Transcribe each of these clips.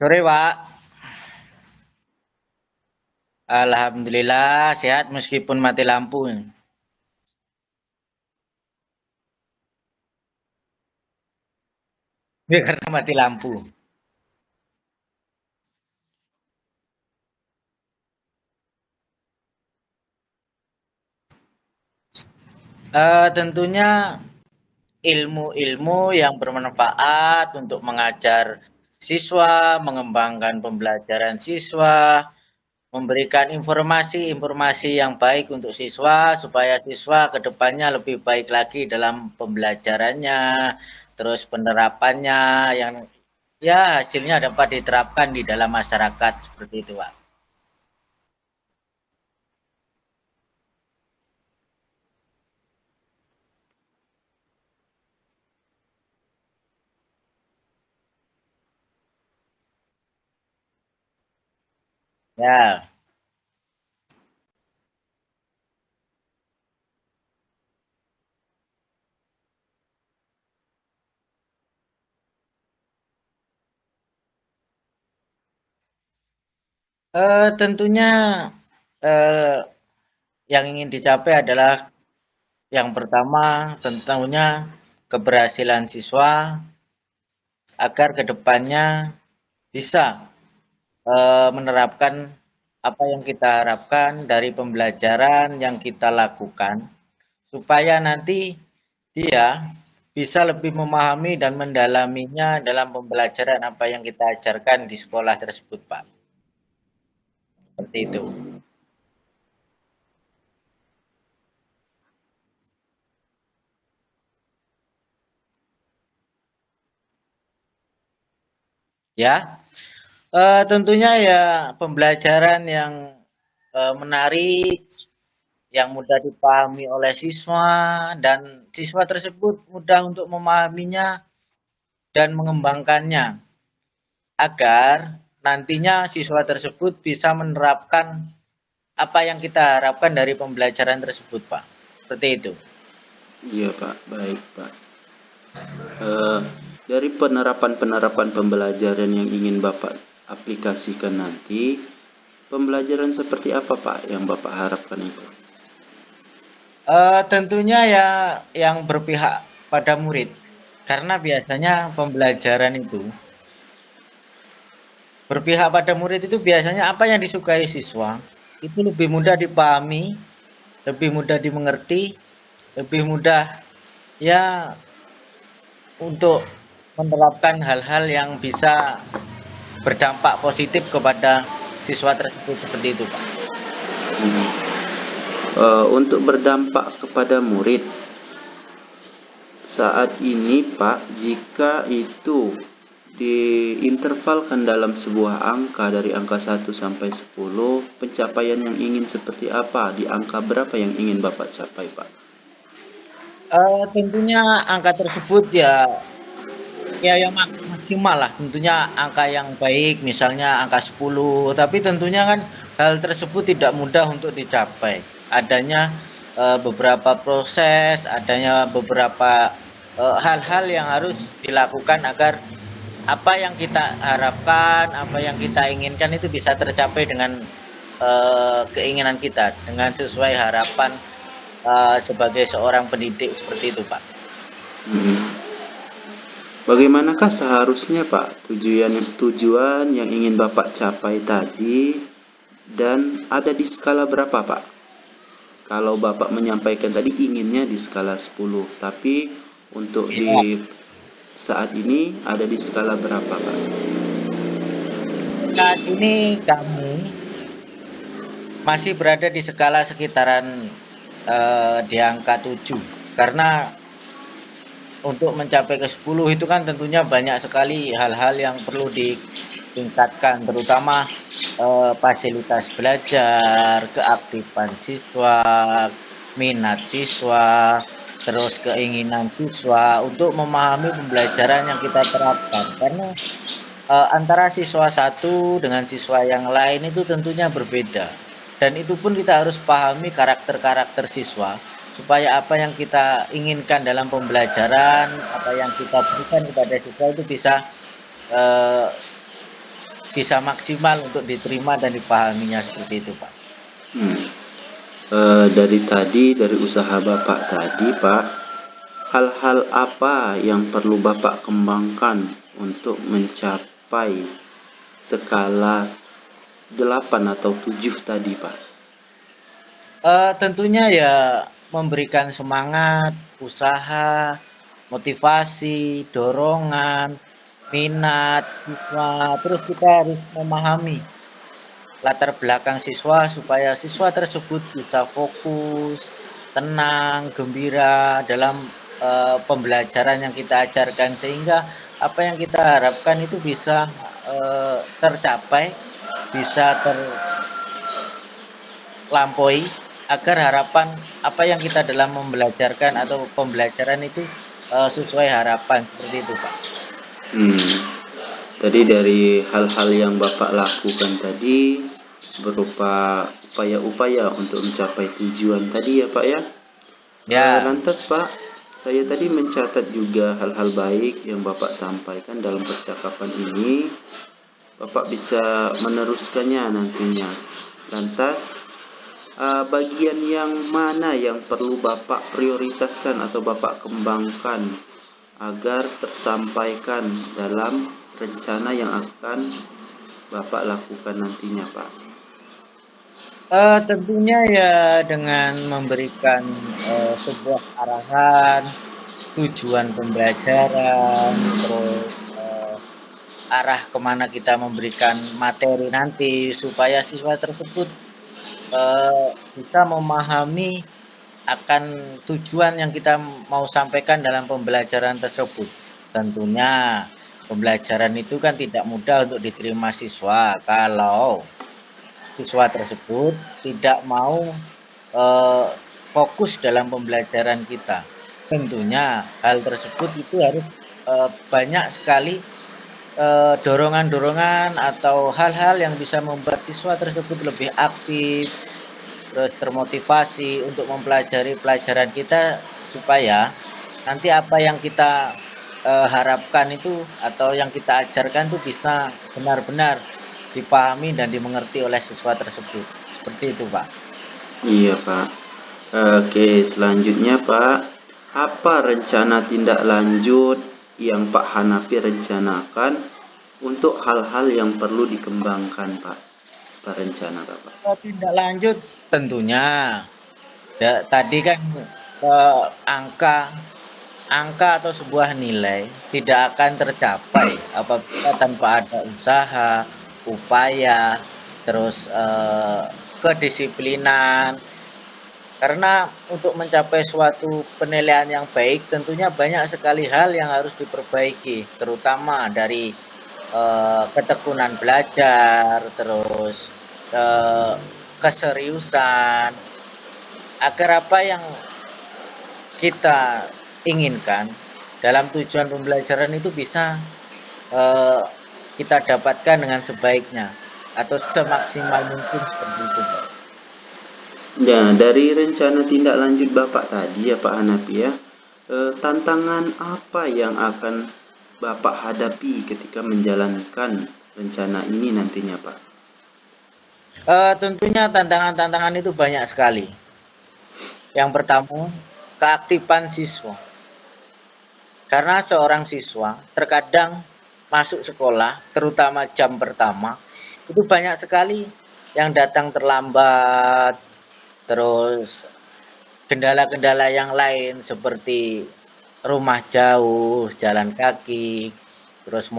Sore, Pak. Alhamdulillah sehat meskipun mati lampu. Ya, karena mati lampu. Tentunya ilmu-ilmu yang bermanfaat untuk mengajar siswa, mengembangkan pembelajaran siswa, memberikan informasi-informasi yang baik untuk siswa supaya siswa ke depannya lebih baik lagi dalam pembelajarannya, terus penerapannya yang ya hasilnya dapat diterapkan di dalam masyarakat seperti itu, Pak. Ya, tentunya eh, yang ingin dicapai adalah yang pertama tentunya keberhasilan siswa agar kedepannya bisa menerapkan apa yang kita harapkan dari pembelajaran yang kita lakukan supaya nanti dia bisa lebih memahami dan mendalaminya dalam pembelajaran apa yang kita ajarkan di sekolah tersebut, Pak. Seperti itu. Ya, tentunya ya pembelajaran yang menarik, yang mudah dipahami oleh siswa dan siswa tersebut mudah untuk memahaminya dan mengembangkannya agar nantinya siswa tersebut bisa menerapkan apa yang kita harapkan dari pembelajaran tersebut, Pak. Seperti itu. Iya Pak, baik Pak. Eh, dari penerapan-penerapan pembelajaran yang ingin Bapak aplikasikan nanti, pembelajaran seperti apa Pak yang Bapak harapkan itu? Tentunya ya yang berpihak pada murid. Karena biasanya pembelajaran itu berpihak pada murid itu biasanya apa yang disukai siswa itu lebih mudah dipahami, lebih mudah dimengerti, lebih mudah ya untuk menerapkan hal-hal yang bisa berdampak positif kepada siswa tersebut seperti itu, Pak. Untuk berdampak kepada murid, saat ini Pak, jika itu diintervalkan dalam sebuah angka dari angka 1 sampai 10, pencapaian yang ingin seperti apa? Di angka berapa yang ingin Bapak capai Pak? Tentunya angka tersebut ya yang maksimal lah, tentunya angka yang baik, misalnya angka 10, tapi tentunya kan hal tersebut tidak mudah untuk dicapai. Adanya beberapa proses, adanya beberapa hal-hal yang harus dilakukan agar apa yang kita harapkan, apa yang kita inginkan itu bisa tercapai dengan keinginan kita, dengan sesuai harapan sebagai seorang pendidik seperti itu, Pak. Hmm. Bagaimanakah seharusnya Pak tujuan yang ingin Bapak capai tadi, dan ada di skala berapa Pak? Kalau Bapak menyampaikan tadi inginnya di skala 10, tapi untuk Ya, di saat ini ada di skala berapa Pak? saat ini kami masih berada di skala sekitaran di angka 7. Karena untuk mencapai ke 10 itu kan tentunya banyak sekali hal-hal yang perlu ditingkatkan, terutama fasilitas belajar, keaktifan siswa, minat siswa, terus keinginan siswa untuk memahami pembelajaran yang kita terapkan. Karena antara siswa satu dengan siswa yang lain itu tentunya berbeda. Dan itu pun kita harus pahami karakter-karakter siswa supaya apa yang kita inginkan dalam pembelajaran, apa yang kita berikan kepada siswa itu bisa eh, bisa maksimal untuk diterima dan dipahaminya seperti itu, Pak. Hmm. Dari usaha Bapak tadi, Pak, hal-hal apa yang perlu Bapak kembangkan untuk mencapai skala 8 atau 7 tadi, Pak? Tentunya ya memberikan semangat, usaha, motivasi, dorongan, minat siswa, terus kita harus memahami latar belakang siswa supaya siswa tersebut bisa fokus, tenang, gembira dalam pembelajaran yang kita ajarkan sehingga apa yang kita harapkan itu bisa tercapai, bisa terlampaui agar harapan apa yang kita dalam membelajarkan atau pembelajaran itu sesuai harapan seperti itu, Pak. Tadi dari hal-hal yang Bapak lakukan tadi berupa upaya-upaya untuk mencapai tujuan tadi ya, Pak ya. Ya, Lantas Pak, saya tadi mencatat juga hal-hal baik yang Bapak sampaikan dalam percakapan ini. Bapak bisa meneruskannya nantinya. Lantas, bagian yang mana yang perlu Bapak prioritaskan atau Bapak kembangkan agar tersampaikan dalam rencana yang akan Bapak lakukan nantinya, Pak? tentunya ya dengan memberikan sebuah arahan, tujuan pembelajaran, terus arah kemana kita memberikan materi nanti supaya siswa tersebut bisa memahami akan tujuan yang kita mau sampaikan dalam pembelajaran tersebut. Tentunya pembelajaran itu kan tidak mudah untuk diterima siswa kalau siswa tersebut tidak mau fokus dalam pembelajaran kita. Tentunya hal tersebut itu harus banyak sekali dorongan-dorongan atau hal-hal yang bisa membuat siswa tersebut lebih aktif, terus termotivasi untuk mempelajari pelajaran kita supaya nanti apa yang kita harapkan itu atau yang kita ajarkan itu bisa benar-benar dipahami dan dimengerti oleh siswa tersebut. Seperti itu, Pak. Iya, Pak. Oke, selanjutnya Pak, apa rencana tindak lanjut yang Pak Hanafi rencanakan untuk hal-hal yang perlu dikembangkan, Pak? Apa rencana Bapak? Tindak lanjut tentunya tadi kan angka atau sebuah nilai tidak akan tercapai apabila tanpa ada usaha, upaya, terus kedisiplinan. Karena untuk mencapai suatu penilaian yang baik tentunya banyak sekali hal yang harus diperbaiki, terutama dari ketekunan belajar, terus keseriusan, agar apa yang kita inginkan dalam tujuan pembelajaran itu bisa kita dapatkan dengan sebaiknya atau semaksimal mungkin seperti itu, Pak. Ya, dari rencana tindak lanjut Bapak tadi ya Pak Hanafi ya, tantangan apa yang akan Bapak hadapi ketika menjalankan rencana ini nantinya, Pak? Tentunya tantangan-tantangan itu banyak sekali. Yang pertama, keaktifan siswa. Karena seorang siswa terkadang masuk sekolah, terutama jam pertama, itu banyak sekali yang datang terlambat, terus kendala-kendala yang lain seperti rumah jauh, jalan kaki, terus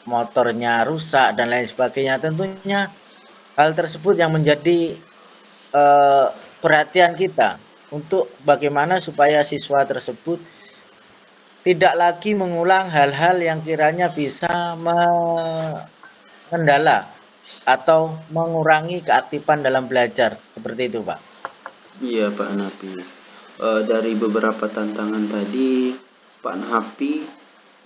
motornya rusak dan lain sebagainya. Tentunya hal tersebut yang menjadi perhatian kita untuk bagaimana supaya siswa tersebut tidak lagi mengulang hal-hal yang kiranya bisa mengendala atau mengurangi keaktifan dalam belajar. Seperti itu, Pak. Iya, Pak Hanafi. Dari beberapa tantangan tadi, Pak Hanafi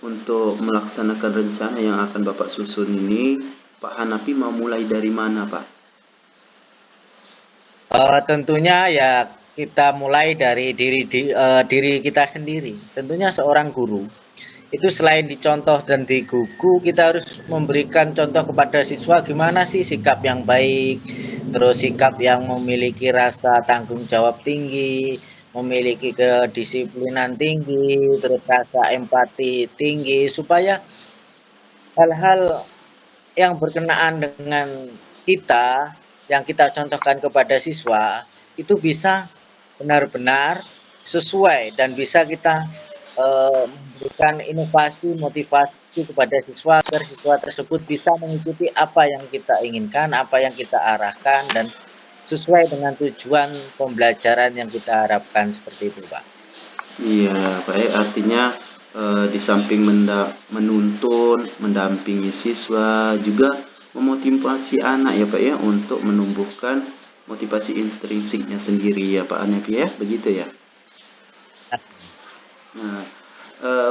untuk melaksanakan rencana yang akan Bapak susun ini, Pak Hanafi mau mulai dari mana, Pak? Tentunya ya kita mulai dari diri kita sendiri. Tentunya seorang guru itu selain dicontoh dan digugu, kita harus memberikan contoh kepada siswa gimana sih sikap yang baik, terus sikap yang memiliki rasa tanggung jawab tinggi, memiliki kedisiplinan tinggi, terus rasa empati tinggi, supaya hal-hal yang berkenaan dengan kita, yang kita contohkan kepada siswa, itu bisa benar-benar sesuai dan bisa kita memberikan inovasi, motivasi kepada siswa agar siswa tersebut bisa mengikuti apa yang kita inginkan, apa yang kita arahkan, dan sesuai dengan tujuan pembelajaran yang kita harapkan seperti itu, Pak. Iya, baik. Artinya di samping menuntun, mendampingi siswa, juga memotivasi anak ya Pak ya untuk menumbuhkan motivasi intrinsiknya sendiri ya Pak Hanafi ya, begitu ya. Nah,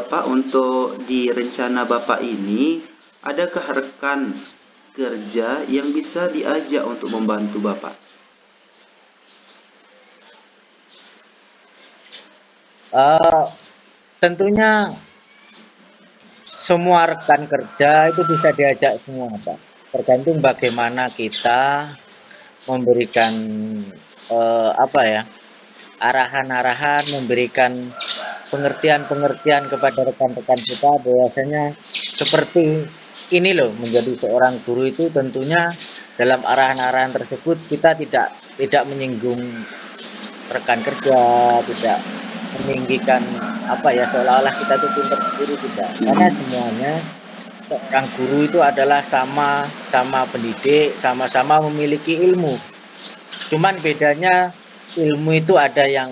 Pak, untuk di rencana Bapak ini, adakah rekan kerja yang bisa diajak untuk membantu Bapak? Eh, tentunya semua rekan kerja itu bisa diajak semua, Pak. Tergantung bagaimana kita memberikan apa ya, arahan-arahan, memberikan pengertian-pengertian kepada rekan-rekan kita bahwasanya seperti ini loh, menjadi seorang guru itu tentunya dalam arahan-arahan tersebut kita tidak menyinggung rekan kerja, tidak meninggikan apa ya, seolah-olah kita itu pintar sendiri, tidak. Karena semuanya seorang guru itu adalah sama pendidik, sama-sama memiliki ilmu. Cuman bedanya ilmu itu ada yang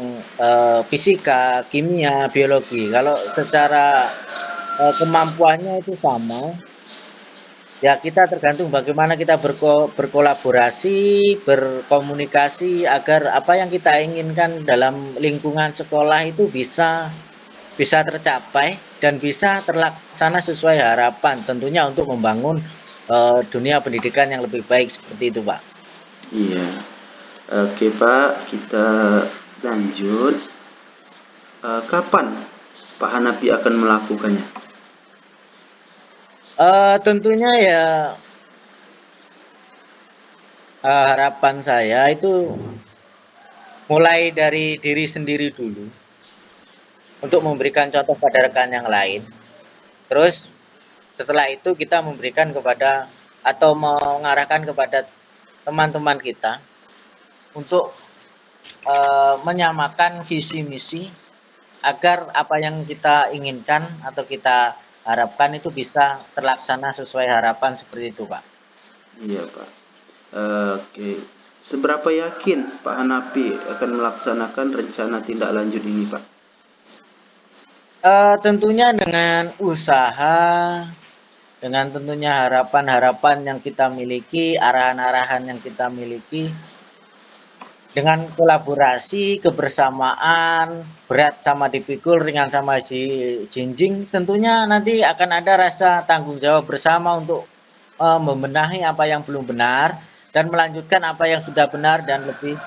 fisika, kimia, biologi. Kalau secara kemampuannya itu sama, ya kita tergantung bagaimana kita berkolaborasi, berkomunikasi agar apa yang kita inginkan dalam lingkungan sekolah itu bisa tercapai dan bisa terlaksana sesuai harapan, tentunya untuk membangun dunia pendidikan yang lebih baik seperti itu, Pak. Iya. Oke Pak, kita lanjut. Kapan Pak Hanafi akan melakukannya? Tentunya ya harapan saya itu mulai dari diri sendiri dulu untuk memberikan contoh pada rekan yang lain. Terus setelah itu kita memberikan kepada atau mengarahkan kepada teman-teman kita untuk menyamakan visi misi agar apa yang kita inginkan atau kita harapkan itu bisa terlaksana sesuai harapan seperti itu, Pak. Iya Pak. Oke. Seberapa yakin Pak Hanafi akan melaksanakan rencana tindak lanjut ini Pak? Tentunya dengan usaha, dengan tentunya harapan-harapan yang kita miliki, arahan-arahan yang kita miliki, dengan kolaborasi, kebersamaan, berat sama dipikul, ringan sama jinjing, tentunya nanti akan ada rasa tanggung jawab bersama untuk membenahi apa yang belum benar dan melanjutkan apa yang sudah benar dan lebih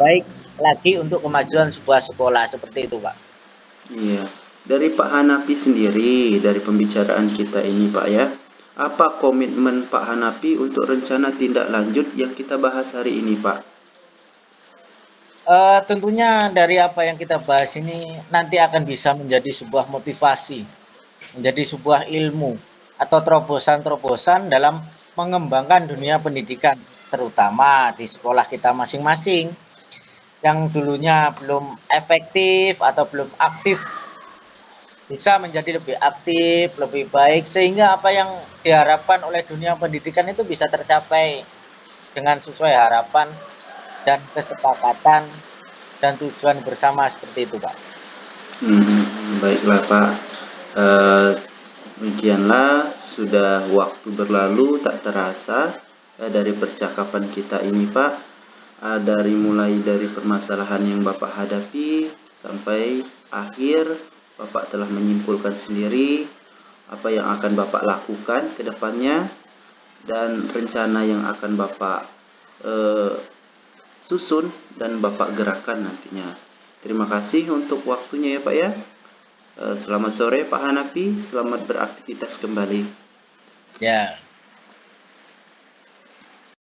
baik lagi untuk kemajuan sebuah sekolah seperti itu, Pak. Iya. Dari Pak Hanafi sendiri, dari pembicaraan kita ini Pak ya, apa komitmen Pak Hanafi untuk rencana tindak lanjut yang kita bahas hari ini Pak? Tentunya dari apa yang kita bahas ini nanti akan bisa menjadi sebuah motivasi, menjadi sebuah ilmu atau terobosan-terobosan dalam mengembangkan dunia pendidikan, terutama di sekolah kita masing-masing yang dulunya belum efektif atau belum aktif bisa menjadi lebih aktif, lebih baik, sehingga apa yang diharapkan oleh dunia pendidikan itu bisa tercapai dengan sesuai harapan dan kesepakatan dan tujuan bersama seperti itu, Pak. Baiklah Pak. Demikianlah sudah waktu berlalu tak terasa dari percakapan kita ini Pak. Dari mulai dari permasalahan yang Bapak hadapi sampai akhir, Bapak telah menyimpulkan sendiri apa yang akan Bapak lakukan ke depannya dan rencana yang akan Bapak susun dan Bapak gerakan nantinya. Terima kasih untuk waktunya ya Pak ya. Selamat sore Pak Hanafi, selamat beraktivitas kembali. Ya.